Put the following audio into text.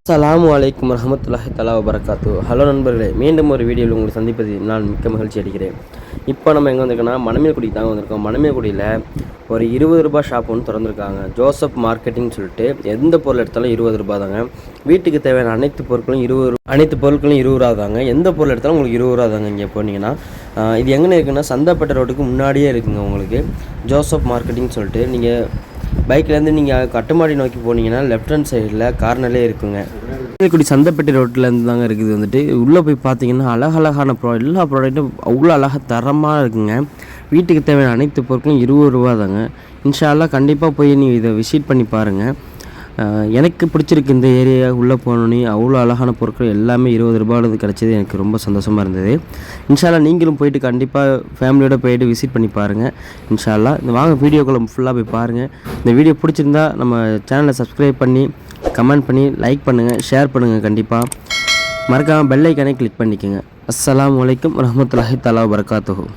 அஸ்ஸலாமு அலைக்கும் வரஹ்மத்துல்லாஹி தஆலா வபரகாத்து. ஹலோ நண்பர்களே, மீண்டும் ஒரு வீடியோவில் உங்களை சந்திப்பதில் நான் மிக்க மகிழ்ச்சி அடைகிறேன். இப்போ நம்ம எங்கே வந்திருக்கோன்னா மணமேல்குடி தாங்க வந்திருக்கோம். மணமேல்குடியில் ஒரு ₹20 ஷாப் ஒன்று திறந்துருக்காங்க. ஜோசப் மார்க்கெட்டிங்னு சொல்லிட்டு எந்த பொருள் எடுத்தாலும் ₹20 தாங்க. வீட்டுக்கு தேவையான அனைத்து பொருட்களும் ₹20 தாங்க. எந்த பொருள் எடுத்தாலும் உங்களுக்கு ₹20 தாங்க. இங்கே போனீங்கன்னா இது எங்கே இருக்குன்னா சந்தாப்பேட்டை ரோட்டுக்கு முன்னாடியே இருக்குங்க. உங்களுக்கு ஜோசப் மார்க்கெட்டிங் சொல்லிட்டு நீங்கள் பைக்லேருந்து நீங்கள் கட்டுமாடி நோக்கி போனீங்கன்னா லெஃப்ட் ஹேண்ட் சைடில் கார்னர்லேயே இருக்குங்க. மணமேல்குடி சந்தப்பேட்டை ரோட்டிலேருந்து தாங்க இருக்குது. வந்துட்டு உள்ளே போய் பார்த்தீங்கன்னா அழகழகான எல்லா ப்ராடக்ட்டும் அவ்வளோ அழகாக தரமாக இருக்குங்க. வீட்டுக்கு தேவையான அனைத்து பொருட்களும் ₹20 தாங்க. இன்ஷா அல்லாஹ் கண்டிப்பாக போய் நீங்கள் இதை விசிட் பண்ணி பாருங்கள். எனக்கு பிடிச்சிருக்கு இந்த ஏரியா. உள்ளே போனோன்னே அவ்வளோ அழகான பொருட்கள் எல்லாமே ₹20 கிடச்சது. எனக்கு ரொம்ப சந்தோஷமாக இருந்தது. இன்ஷா அல்லாஹ் நீங்களும் போயிட்டு கண்டிப்பாக ஃபேமிலியோடு போயிட்டு விசிட் பண்ணி பாருங்கள். இன்ஷா அல்லாஹ் இந்த வாங்க வீடியோக்குள்ளே ஃபுல்லாக போய் பாருங்கள். இந்த வீடியோ பிடிச்சிருந்தா நம்ம சேனலை சப்ஸ்கிரைப் பண்ணி கமெண்ட் பண்ணி லைக் பண்ணுங்கள், ஷேர் பண்ணுங்கள். கண்டிப்பாக மறக்காமல் பெல் ஐக்கானே கிளிக் பண்ணிக்கோங்க. அஸ்ஸலாமு அலைக்கும் வரஹ்மத்துல்லாஹி தஆலா வபரகாத்துஹு.